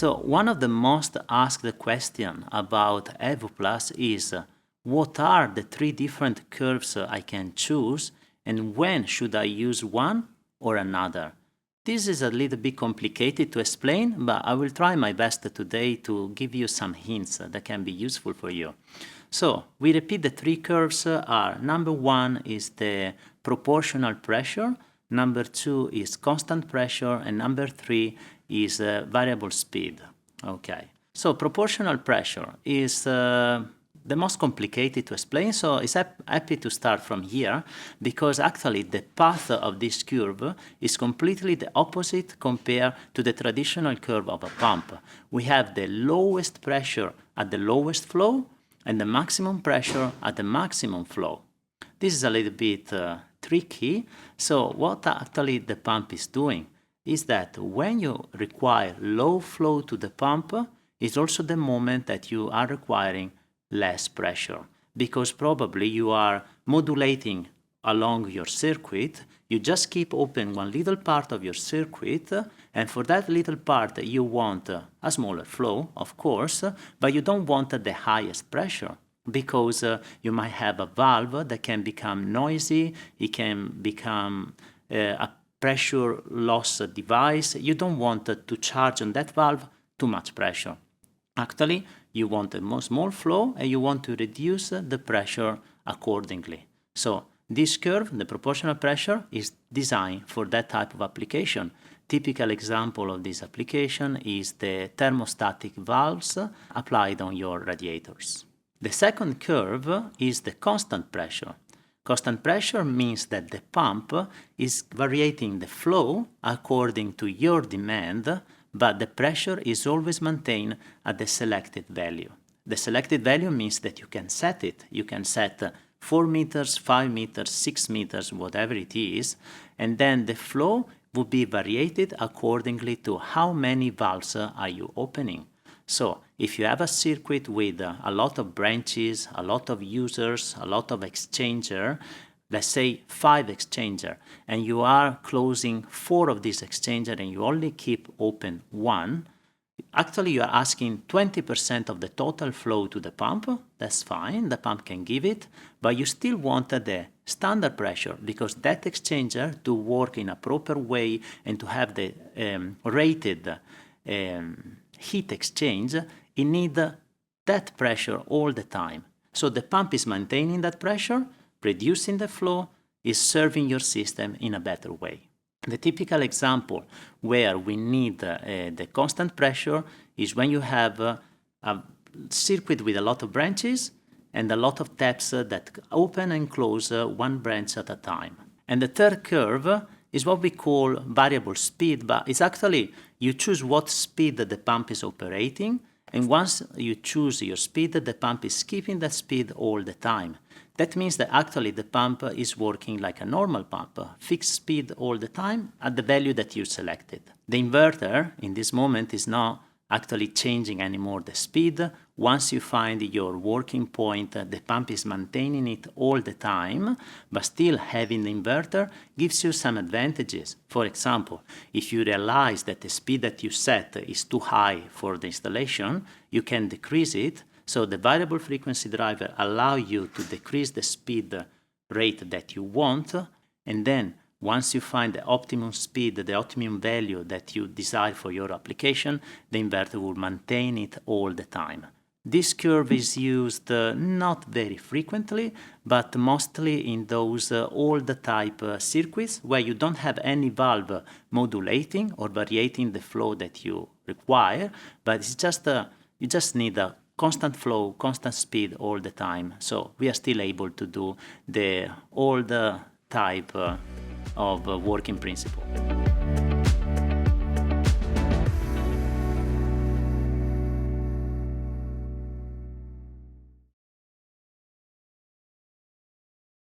So one of the most asked questions about Evoplus is what are the three different curves I can choose and when should I use one or another? This is a little bit complicated to explain, but I will try my best today to give you some hints that can be useful for you. So we repeat, the three curves are: number one is the proportional pressure, number two is constant pressure, and number three is variable speed. Okay, so proportional pressure is the most complicated to explain, so it's happy to start from here, because actually the path of this curve is completely the opposite compared to the traditional curve of a pump. We have the lowest pressure at the lowest flow and the maximum pressure at the maximum flow. This is a little bit tricky. So what actually the pump is doing is that when you require low flow to the pump, it's also the moment that you are requiring less pressure, because probably you are modulating along your circuit. You just keep open one little part of your circuit, and for that little part you want a smaller flow, of course, but you don't want the highest pressure, because you might have a valve that can become noisy, it can become a pressure loss device. You don't want to charge on that valve too much pressure. Actually, you want a small flow and you want to reduce the pressure accordingly. So this curve, the proportional pressure, is designed for that type of application. Typical example of this application is the thermostatic valves applied on your radiators. The second curve is the constant pressure. Constant pressure means that the pump is varying the flow according to your demand, but the pressure is always maintained at the selected value. The selected value means that you can set it. You can set 4 meters, 5 meters, 6 meters, whatever it is, and then the flow will be variated accordingly to how many valves are you opening. So if you have a circuit with a lot of branches, a lot of users, a lot of exchanger, let's say 5 exchanger, and you are closing 4 of these exchanger and you only keep open 1, actually you are asking 20% of the total flow to the pump. That's fine, the pump can give it, but you still want the standard pressure, because that exchanger to work in a proper way and to have the rated heat exchange, it needs that pressure all the time. So the pump is maintaining that pressure, reducing the flow, is serving your system in a better way. The typical example where we need the constant pressure is when you have a circuit with a lot of branches and a lot of taps that open and close one branch at a time. And the third curve is what we call variable speed, but it's actually you choose what speed the pump is operating, and once you choose your speed, the pump is keeping that speed all the time. That means that actually the pump is working like a normal pump, fixed speed all the time at the value that you selected. The inverter in this moment is not actually changing anymore the speed. Once you find your working point, the pump is maintaining it all the time, but still having the inverter gives you some advantages. For example, if you realize that the speed that you set is too high for the installation, you can decrease it. So the variable frequency driver allows you to decrease the speed rate that you want, and then once you find the optimum speed, the optimum value that you desire for your application, the inverter will maintain it all the time. This curve is used not very frequently, but mostly in those old type circuits where you don't have any valve modulating or varying the flow that you require, but it's just you just need a constant flow, constant speed all the time. So we are still able to do the old type of working principle.